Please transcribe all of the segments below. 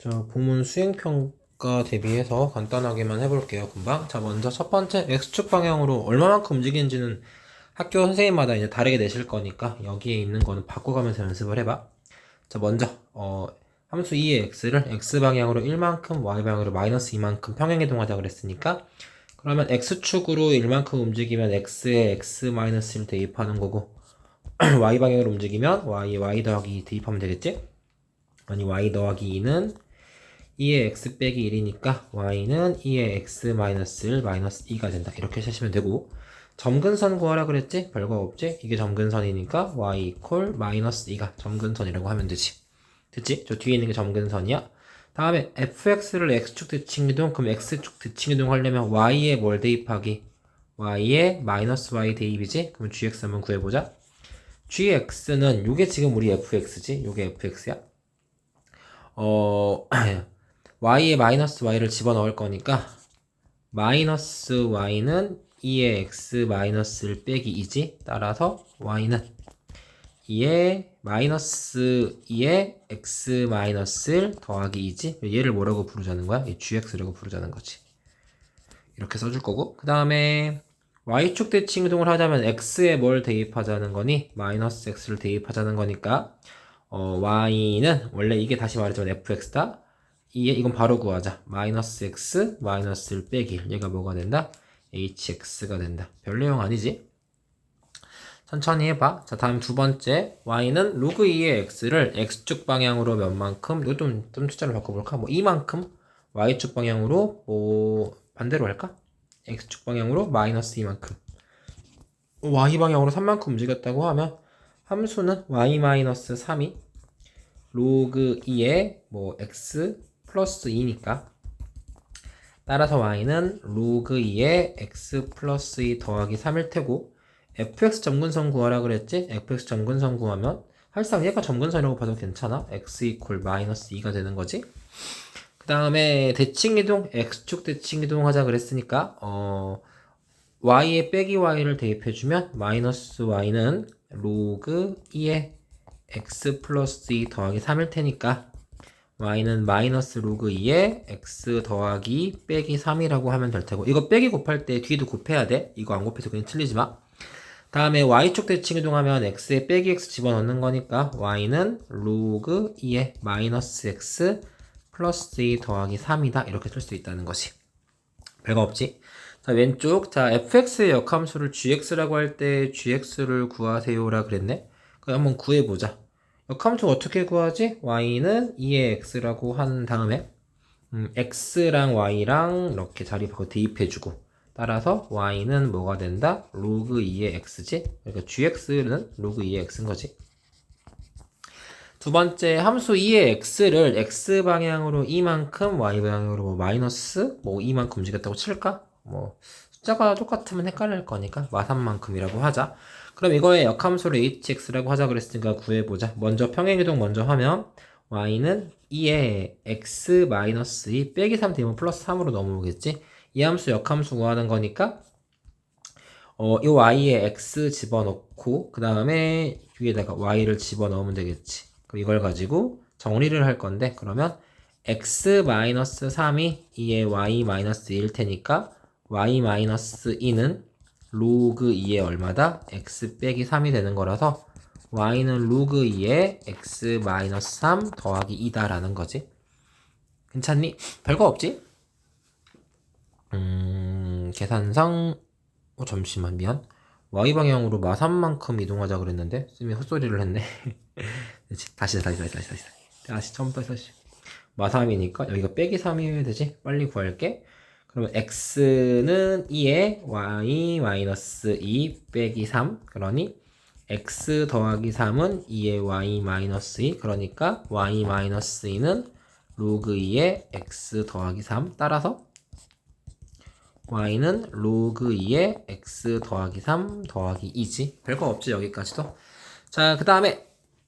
자, 본문 수행평가 대비해서 간단하게만 해볼게요. 금방. 자, 먼저 첫 번째 X축 방향으로 얼마만큼 움직이는지는 학교 선생님마다 이제 다르게 내실 거니까 여기에 있는 거는 바꿔가면서 연습을 해봐. 자, 먼저 함수 2의 X를 X 방향으로 1만큼, Y 방향으로 마이너스 2만큼 평행이동하자 그랬으니까 그러면 X축으로 1만큼 움직이면 X에 X 마이너스 1 대입하는 거고 Y 방향으로 움직이면 Y 더하기 2 대입하면 되겠지? 아니 Y 더하기 2는 2의 x 빼기 1이니까 y는 2의 x 마이너스 1 마이너스 2가 된다. 이렇게 하시면 되고 점근선 구하라 그랬지? 별거 없지? 이게 점근선이니까 y 이퀄 마이너스 2가 점근선이라고 하면 되지. 됐지? 저 뒤에 있는 게 점근선이야. 다음에 fx를 x축 대칭이동 그럼 x축 대칭이동 하려면 y에 뭘 대입하기? y에 마이너스 y 대입이지? 그럼 gx 한번 구해보자. gx는 요게 지금 우리 fx지? 요게 fx야? y에 마이너스 y를 집어넣을 거니까 마이너스 y는 2의 x 마이너스 1 빼기 2지. 따라서 y는 2의 마이너스 2의 x 마이너스 1 더하기 2지. 얘를 뭐라고 부르자는 거야? 이 gx라고 부르자는 거지. 이렇게 써줄 거고 그 다음에 y축 대칭 이동을 하자면 x에 뭘 대입하자는 거니? 마이너스 x를 대입하자는 거니까 y는 원래 이게 다시 말하자면 fx다. 이건 바로 구하자. 마이너스 x 마이너스 1 빼기 1 얘가 뭐가 된다? hx가 된다. 별 내용 아니지? 천천히 해봐. 자, 다음 두 번째 y는 로그 2의 x를 x축 방향으로 몇만큼 이거 좀 숫자를 바꿔볼까? 뭐 이만큼 y축 방향으로 뭐 반대로 할까? x축 방향으로 마이너스 2만큼 y 방향으로 3만큼 움직였다고 하면 함수는 y 마이너스 3이 로그 2의 뭐 x 플러스 2니까 따라서 y는 로그 2의 x 플러스 2 더하기 3일 테고 fx 점근선 구하라 그랬지? fx 점근선 구하면 사실상 얘가 점근선이라고 봐도 괜찮아. x 이퀄 마이너스 2가 되는 거지. 그 다음에 대칭이동 x축 대칭이동 하자 그랬으니까 y에 빼기 y를 대입해주면 마이너스 y는 로그 2의 x 플러스 2 더하기 3일 테니까 y는 마이너스 로그 2에 x 더하기 빼기 3이라고 하면 될 테고 이거 빼기 곱할 때 뒤도 곱해야 돼. 이거 안 곱해서 그냥 틀리지 마. 다음에 y축 대칭 이동하면 x에 빼기 x 집어넣는 거니까 y는 로그 2에 마이너스 x 플러스 2 더하기 3이다. 이렇게 쓸 수 있다는 것이 별거 없지. 자, 왼쪽 자 fx의 역함수를 gx라고 할 때 gx를 구하세요라 그랬네. 그럼 한번 구해보자. 역함수 어떻게 구하지? y는 2의 x라고 한 다음에 x랑 y랑 이렇게 자리 바꿔 대입해주고 따라서 y는 뭐가 된다? 로그 2의 x지? 그러니까 gx는 로그 2의 x인 거지. 두 번째 함수 2의 x를 x 방향으로 이만큼 y 방향으로 뭐 마이너스 뭐 이만큼 움직였다고 칠까? 뭐 숫자가 똑같으면 헷갈릴 거니까 마삼만큼이라고 하자. 그럼 이거의 역함수를 hx라고 하자 그랬으니까 구해보자. 먼저 평행이동 먼저 하면 y는 2의 x 마이너스 2 빼기 3 되면 플러스 3으로 넘어오겠지. 이 함수 역함수 구하는 거니까 이 y에 x 집어넣고 그 다음에 위에다가 y를 집어넣으면 되겠지. 그럼 이걸 가지고 정리를 할 건데 그러면 x 마이너스 3이 2의 y 마이너스 2일 테니까 y 마이너스 2는 로그 2의 얼마다? x 빼기 3이 되는 거라서 y는 로그 2의 x 마이너스 3 더하기 2다라는 거지. 괜찮니? 별거 없지? 계산상 잠시만 미안. y방향으로 마삼만큼 이동하자 그랬는데 쌤이 헛소리를 했네. 다시 처음부터 다시 마삼이니까 여기가 빼기 3이어야 되지. 빨리 구할게. 그러면 x는 2에 y 마이너스 2 빼기 3 그러니 x 더하기 3은 2의 y 마이너스 2 그러니까 y 마이너스 2는 로그 2의 x 더하기 3 따라서 y는 로그 2의 x 더하기 3 더하기 2지. 별거 없지 여기까지도. 자, 그 다음에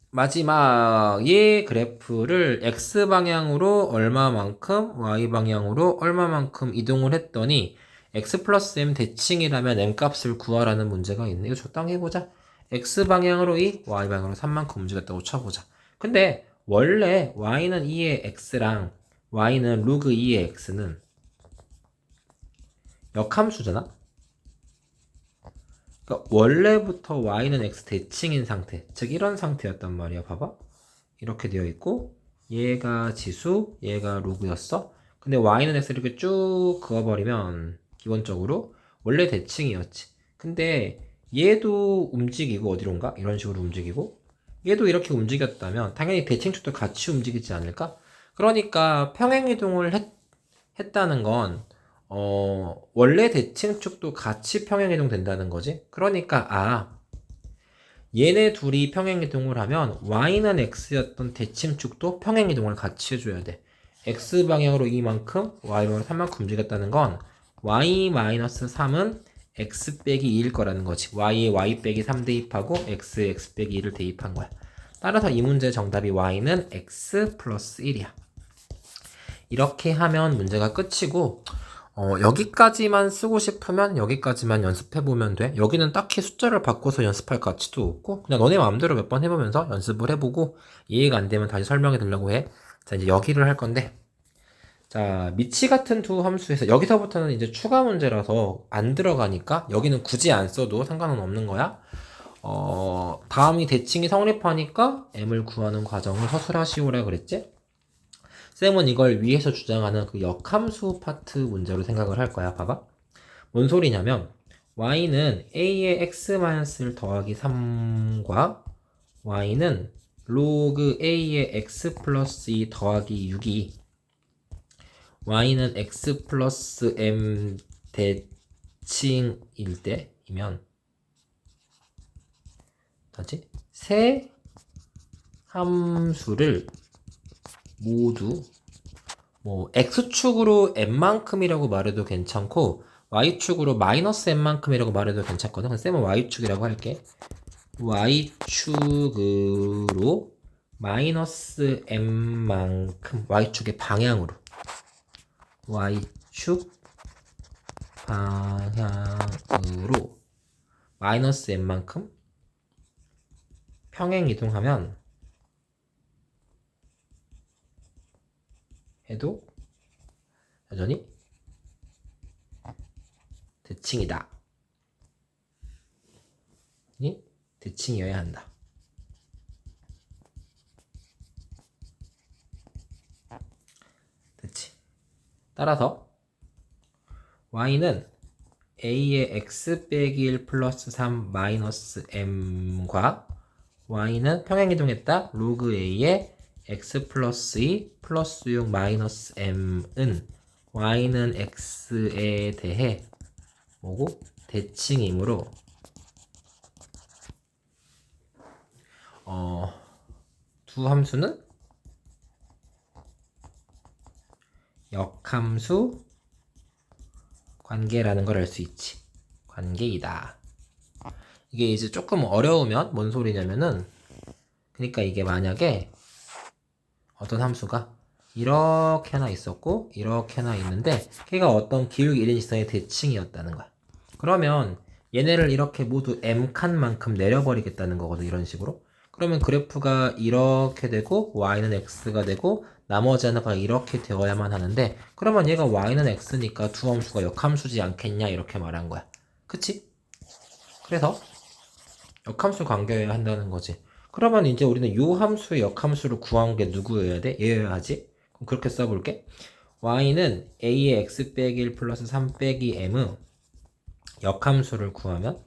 마지막 얘 그래프를 x방향으로 얼마만큼 y방향으로 얼마만큼 이동을 했더니 x 플러스 m 대칭이라면 m 값을 구하라는 문제가 있네. 이거 적당히 해보자. x방향으로 2, y방향으로 3만큼 움직였다고 쳐보자. 근데 원래 y는 2의 x랑 y는 로그 2의 x는 역함수잖아? 그러니까 원래부터 y는 x 대칭인 상태, 즉 이런 상태였단 말이야. 봐봐. 이렇게 되어 있고 얘가 지수, 얘가 로그였어. 근데 y는 x 이렇게 쭉 그어버리면 기본적으로 원래 대칭이었지. 근데 얘도 움직이고 어디론가? 이런 식으로 움직이고 얘도 이렇게 움직였다면 당연히 대칭축도 같이 움직이지 않을까? 그러니까 평행이동을 했다는 건 원래 대칭축도 같이 평행이동 된다는 거지. 그러니까 얘네 둘이 평행이동을 하면 y는 x였던 대칭축도 평행이동을 같이 해줘야 돼. x방향으로 2만큼, y방향으로 3만큼 움직였다는 건 y-3은 x 빼기 2일 거라는 거지. y에 y 빼기 3 대입하고 x에 x 빼기 2를 대입한 거야. 따라서 이 문제의 정답이 y는 x 플러스 1이야. 이렇게 하면 문제가 끝이고 여기까지만 쓰고 싶으면 여기까지만 연습해보면 돼. 여기는 딱히 숫자를 바꿔서 연습할 가치도 없고 그냥 너네 마음대로 몇 번 해보면서 연습을 해보고 이해가 안 되면 다시 설명해 드리려고 해. 자, 이제 여기를 할 건데 자, 미치 같은 두 함수에서 여기서부터는 이제 추가 문제라서 안 들어가니까 여기는 굳이 안 써도 상관은 없는 거야. 다음이 대칭이 성립하니까 m을 구하는 과정을 서술하시오라 그랬지? 쌤은 이걸 위에서 주장하는 그 역함수 파트 문제로 생각을 할 거야. 봐봐. 뭔 소리냐면 y는 a의 x-를 더하기 3과 y는 로그 a의 x 플러스 2 더하기 6이 y는 x 플러스 m 대칭일 때이면 다시 세 함수를 모두 뭐 x축으로 n만큼이라고 말해도 괜찮고 y축으로 마이너스 n만큼이라고 말해도 괜찮거든. 그럼 쌤은 y축이라고 할게. y축으로 마이너스 n만큼 y축의 방향으로 y축 방향으로 마이너스 n만큼 평행 이동하면 해도 여전히 대칭이다. 대칭이어야 한다. 됐지? 따라서 y는 a의 x 빼기 1 플러스 3 마이너스 m과 y는 평행이동했다. 로그 a의 x 플러스 2 플러스 6 마이너스 m은 y는 x에 대해 뭐고? 대칭이므로 두 함수는 역함수 관계라는 걸 알 수 있지. 관계이다. 이게 이제 조금 어려우면 뭔 소리냐면은 그러니까 이게 만약에 어떤 함수가 이렇게 하나 있었고 이렇게 하나 있는데 걔가 어떤 기울기 1인 지성의 대칭이었다는 거야. 그러면 얘네를 이렇게 모두 m칸만큼 내려버리겠다는 거거든. 이런 식으로. 그러면 그래프가 이렇게 되고 y는 x가 되고 나머지 하나가 이렇게 되어야만 하는데 그러면 얘가 y는 x니까 두 함수가 역함수지 않겠냐 이렇게 말한 거야. 그치? 그래서 역함수 관계여야 한다는 거지. 그러면 이제 우리는 요 함수의 역함수를 구한 게 누구여야 돼? 얘여야 하지? 그럼 그렇게 써볼게. y는 a의 x 빼기 1 플러스 3 빼기 m의 역함수를 구하면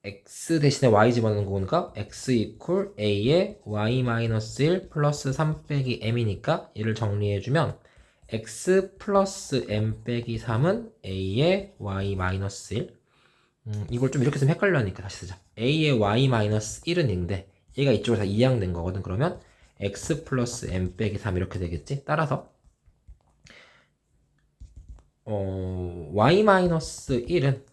x 대신에 y 집어넣는 거니까 x 이퀄 a의 y 마이너스 1 플러스 3 빼기 m이니까 얘를 정리해주면 x 플러스 m 빼기 3은 a의 y 마이너스 1 이걸 좀 이렇게 쓰면 헷갈려하니까 다시 쓰자. a의 y 마이너스 1은 인데 얘가 이쪽으로 다 이항된 거거든. 그러면 x 플러스 m 빼기 3 이렇게 되겠지. 따라서 y 마이너스 1은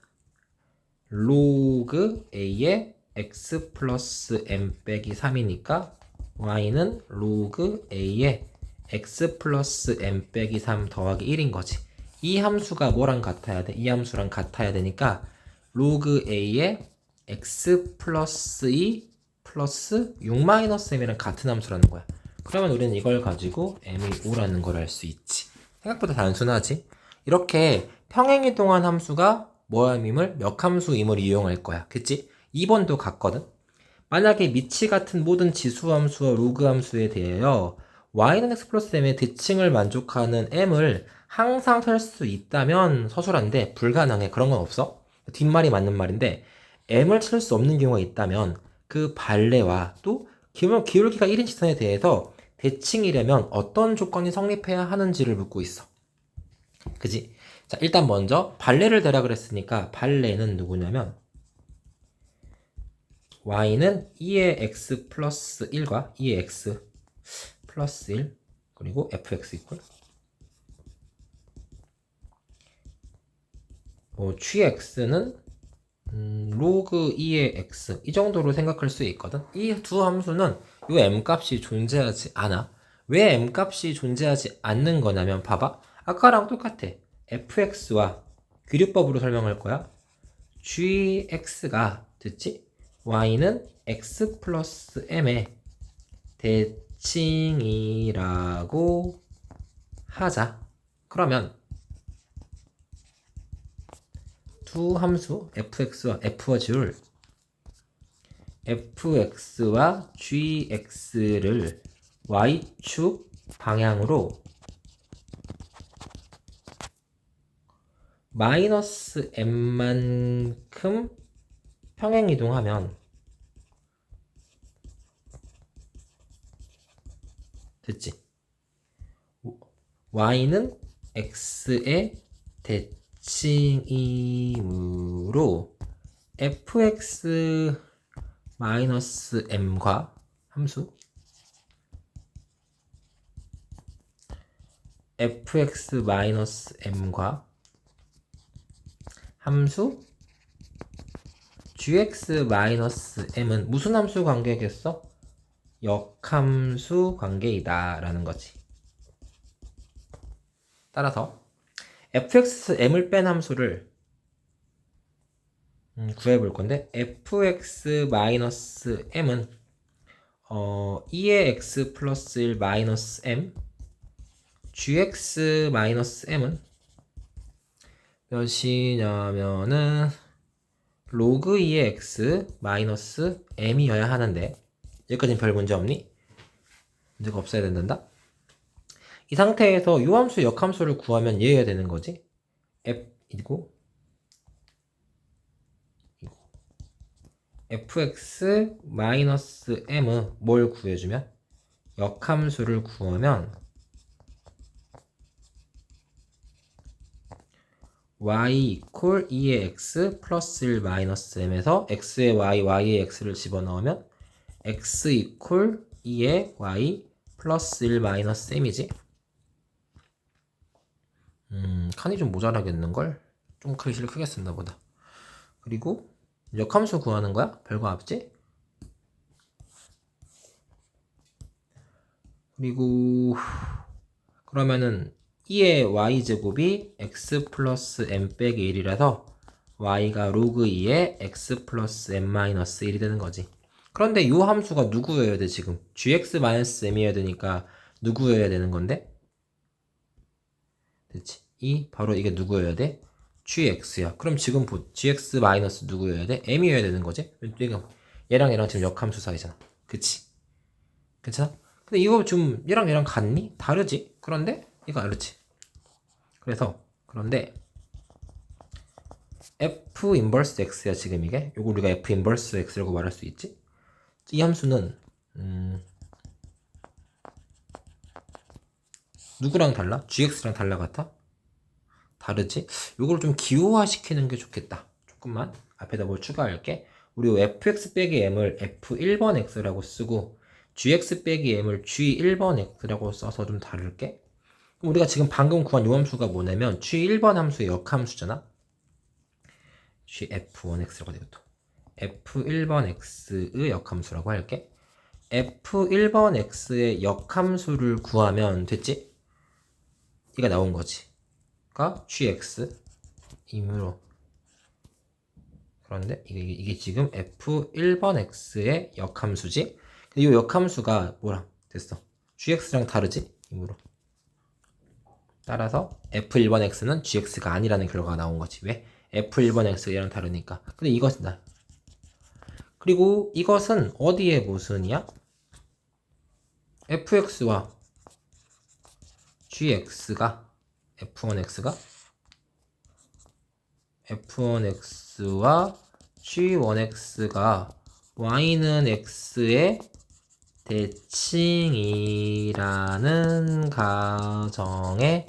로그 a의 x 플러스 m 빼기 3이니까 y는 로그 a의 x 플러스 m 빼기 3 더하기 1인 거지. 이 함수가 뭐랑 같아야 돼? 이 함수랑 같아야 되니까 로그 a의 x 플러스 2 플러스 6 마이너스 m이랑 같은 함수라는 거야. 그러면 우리는 이걸 가지고 m이 5라는 걸 알 수 있지. 생각보다 단순하지. 이렇게 평행이동한 함수가 뭐함임을 역함수임을 이용할 거야. 그치? 2번도 같거든. 만약에 미치 같은 모든 지수함수와 로그함수에 대하여 y는 x 플러스 m의 대칭을 만족하는 m을 항상 설 수 있다면 서술한데 불가능해. 그런 건 없어. 뒷말이 맞는 말인데 m을 찾을 수 없는 경우가 있다면 그 발레와 또 기울기가 1인 지선에 대해서 대칭이려면 어떤 조건이 성립해야 하는지를 묻고 있어. 그지? 자, 일단 먼저 발레를 대라 그랬으니까 발레는 누구냐면 y는 2의 x 플러스 1과 2의 x 플러스 1 그리고 fx 이퀄 취 x는 로그 2의 x 이 정도로 생각할 수 있거든. 이 두 함수는 이 m값이 존재하지 않아. 왜 m값이 존재하지 않는 거냐면 봐봐. 아까랑 똑같아. fx와 귀류법으로 설명할 거야. gx가 됐지? y는 x 플러스 m의 대칭이라고 하자. 그러면 두 함수 fx와 f와 g를 fx와 gx를 y축 방향으로 마이너스 m만큼 평행 이동하면 됐지? y는 x의 대칭이므로 fx 마이너스 m과 함수 fx 마이너스 m과 함수 gx 마이너스 m은 무슨 함수 관계겠어? 역함수 관계이다 라는 거지. 따라서 fx m을 뺀 함수를 구해볼 건데 fx 마이너스 m은 2의 x 플러스 1 마이너스 m gx 마이너스 m은 몇이냐면은 로그 2의 x 마이너스 m이어야 하는데 여기까지는 별 문제 없니? 문제가 없어야 된단다. 이 상태에서 요 함수 역함수를 구하면 얘여야 되는 거지. f이고 fx 마이너스 m은 뭘 구해주면 역함수를 구하면 y 이퀄 2의 x 플러스 1 마이너스 m에서 x의 y, y의 x를 집어넣으면 x 이퀄 2의 y 플러스 1 마이너스 m이지. 칸이 좀 모자라겠는걸? 좀 글씨를 크게 쓴다 보다. 그리고 역함수 구하는 거야? 별거 없지? 그리고 그러면은 2의 y제곱이 x 플러스 m 빼기 1이라서 y가 로그 2의 x 플러스 m 마이너스 1이 되는 거지. 그런데 이 함수가 누구여야 돼 지금? gx 마이너스 m이어야 되니까 누구여야 되는 건데? 됐지? 바로 이게 누구여야 돼? gx야. 그럼 지금 gx 마이너스 누구여야 돼? m이어야 되는 거지? 얘랑 얘랑 지금 역함수 사이잖아. 그치? 괜찮아? 근데 이거 좀 얘랑 얘랑 같니? 다르지? 그런데 이거 다르지? 그런데 f 인버스 x야 지금 이게. 요거 우리가 f 인버스 x라고 말할 수 있지? 이 함수는 누구랑 달라? gx랑 달라 같아? 다르지? 요걸 좀 기호화 시키는 게 좋겠다. 조금만 앞에다 뭘 추가할게. 우리 fx 빼기 m을 f1번 x라고 쓰고 gx 빼기 m을 g1번 x라고 써서 좀 다룰게. 그럼 우리가 지금 방금 구한 요 함수가 뭐냐면 g1번 함수의 역함수잖아. gf1x라고 되겠다. f1번 x의 역함수라고 할게. f1번 x의 역함수를 구하면 됐지? 이가 나온 거지. 가 gx 이므로 그런데 이게 지금 f1번 x의 역함수지. 이 역함수가 뭐랑 됐어? gx랑 다르지? 이므로. 따라서 f1번 x는 gx가 아니라는 결과가 나온 거지. 왜? f1번 x가 얘랑 다르니까. 근데 이것은 나. 그리고 이것은 어디에 모순이야? fx와 gx가 f1x가 f1x와 g1x가 y는 x의 대칭이라는 가정의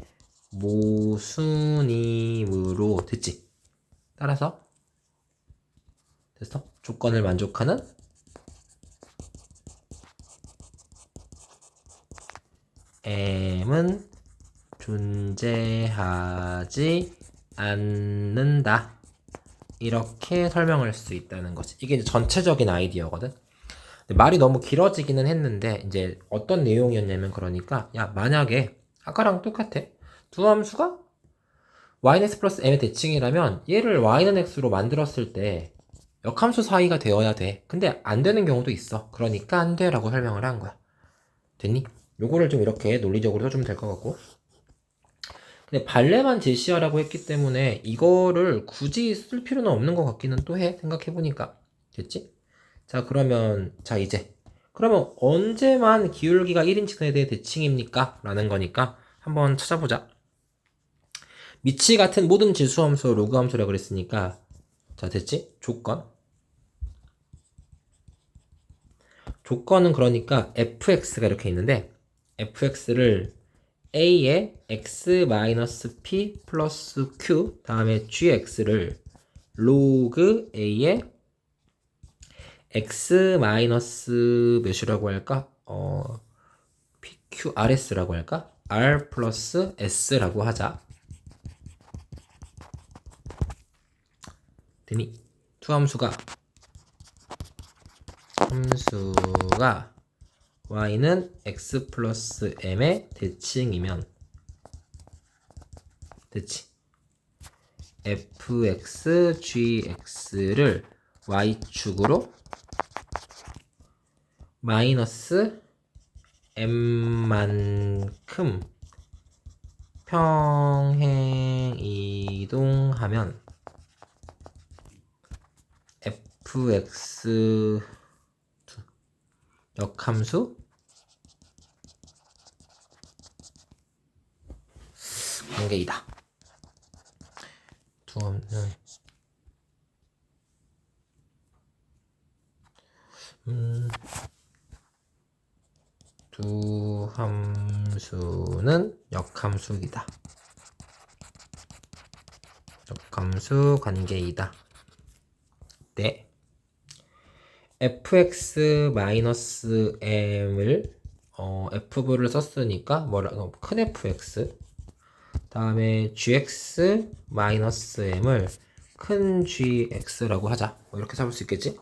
모순이므로 됐지. 따라서 됐어? 조건을 만족하는 m은 존재하지 않는다. 이렇게 설명할 수 있다는 거지. 이게 이제 전체적인 아이디어거든. 근데 말이 너무 길어지기는 했는데 이제 어떤 내용이었냐면 그러니까 야 만약에 아까랑 똑같아. 두 함수가 y는 x 플러스 m의 대칭이라면 얘를 y는 x로 만들었을 때 역함수 사이가 되어야 돼. 근데 안 되는 경우도 있어. 그러니까 안 돼 라고 설명을 한 거야. 됐니? 요거를 좀 이렇게 논리적으로 써주면 될 것 같고. 근데 발레만 제시하라고 했기 때문에 이거를 굳이 쓸 필요는 없는 것 같기는 또 해. 생각해보니까. 됐지? 자, 그러면, 자, 이제. 그러면 언제만 기울기가 1인칭에 대해 대칭입니까? 라는 거니까 한번 찾아보자. 미치 같은 모든 지수함수 로그 함수라고 그랬으니까. 자, 됐지? 조건은 그러니까 fx가 이렇게 있는데 fx를 a에 x-p 플러스 q 다음에 gx를 로그 a에 x 몇이라고 할까? pqrs라고 할까? r 플러스 s라고 하자. 되니? 함수가 y는 x 플러스 m의 대칭이면 됐지. fx, gx를 y축으로 마이너스 m만큼 평행 이동하면 fx 역함수 관계이다. 두 함수는 역함수이다. 역함수 관계이다. 네. fx-m을 f를 썼으니까 큰 fx 다음에 gx-m을 큰 gx라고 하자. 이렇게 잡을 수 있겠지?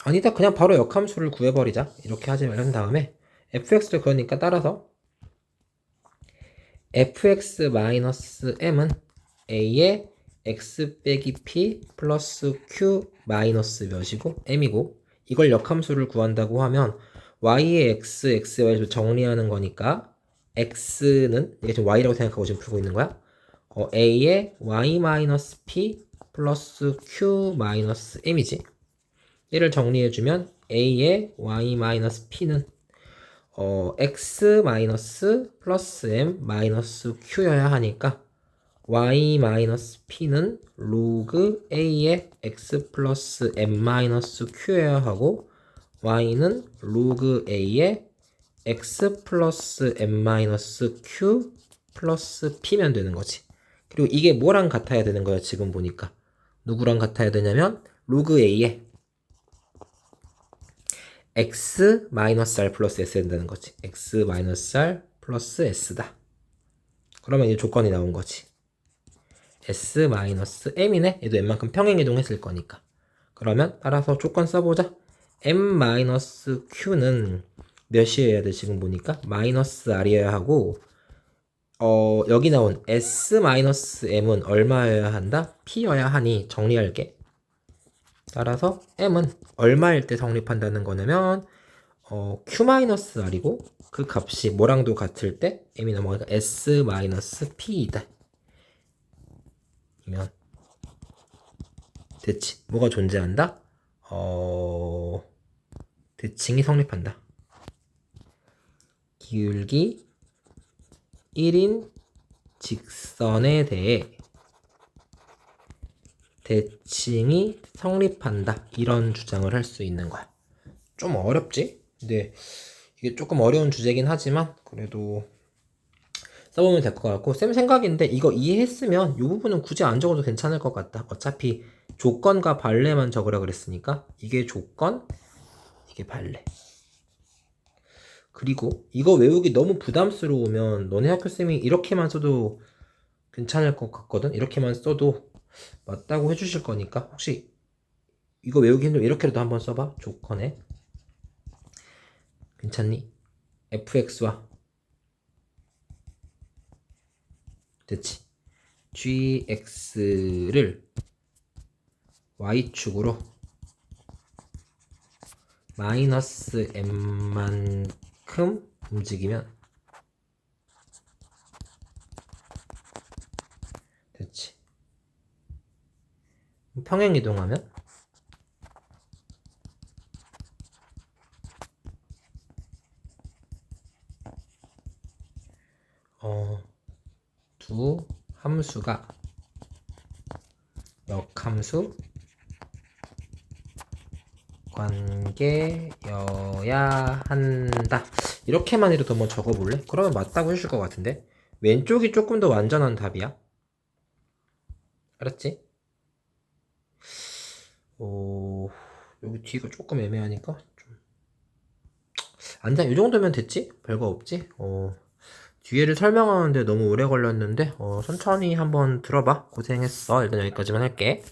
아니다. 그냥 바로 역함수를 구해버리자. 이렇게 하지 말은 다음에 fx를 그러니까 따라서 fx-m은 a의 x 빼기 p 플러스 q 마이너스 몇이고 m이고 이걸 역함수를 구한다고 하면 y의 x, xy를 정리하는 거니까 x는 이게 지금 y라고 생각하고 지금 풀고 있는 거야. a의 y 마이너스 p 플러스 q 마이너스 m이지. 얘를 정리해주면 a의 y 마이너스 p는 x 마이너스 플러스 m 마이너스 q여야 하니까 y 마이너스 p는 로그 a의 x 플러스 m 마이너스 q여야 하고 y는 로그 a의 x 플러스 m 마이너스 q 플러스 p면 되는 거지. 그리고 이게 뭐랑 같아야 되는 거야 지금 보니까. 누구랑 같아야 되냐면 로그 a의 x 마이너스 r 플러스 s 된다는 거지. x 마이너스 r 플러스 s다. 그러면 이제 조건이 나온 거지. s 마이너스 m이네. 얘도 m만큼 평행이동했을 거니까. 그러면 따라서 조건 써보자. m 마이너스 q는 몇이어야 돼 지금 보니까? 마이너스 r이어야 하고 여기 나온 S-M은 얼마여야 한다? P여야 하니 정리할게. 따라서 M은 얼마일 때 성립한다는 거냐면 Q-R이고 그 값이 뭐랑도 같을 때 M이 넘어가니까 S-P이다. 이면 대칭 뭐가 존재한다? 대칭이 성립한다. 기울기 1인 직선에 대해 대칭이 성립한다. 이런 주장을 할 수 있는 거야. 좀 어렵지? 근데 이게 조금 어려운 주제긴 하지만 그래도 써보면 될 것 같고 쌤 생각인데 이거 이해했으면 이 부분은 굳이 안 적어도 괜찮을 것 같다. 어차피 조건과 발레만 적으라 그랬으니까 이게 조건, 이게 발레. 그리고 이거 외우기 너무 부담스러우면 너네 학교 쌤이 이렇게만 써도 괜찮을 것 같거든. 이렇게만 써도 맞다고 해주실 거니까 혹시 이거 외우기 힘들면 이렇게라도 한번 써봐. 조건에 괜찮니? fx와 됐지? gx를 y축으로 마이너스 m만큼 움직이면 됐지? 평행 이동하면 두 함수가 역함수 관계여야 한다. 이렇게만 해도 한번 적어볼래? 그러면 맞다고 해줄 것 같은데 왼쪽이 조금 더 완전한 답이야. 알았지? 여기 뒤가 조금 애매하니까 좀 안돼. 이 정도면 됐지? 별거 없지? 뒤에를 설명하는데 너무 오래 걸렸는데 천천히 한번 들어봐. 고생했어. 일단 여기까지만 할게.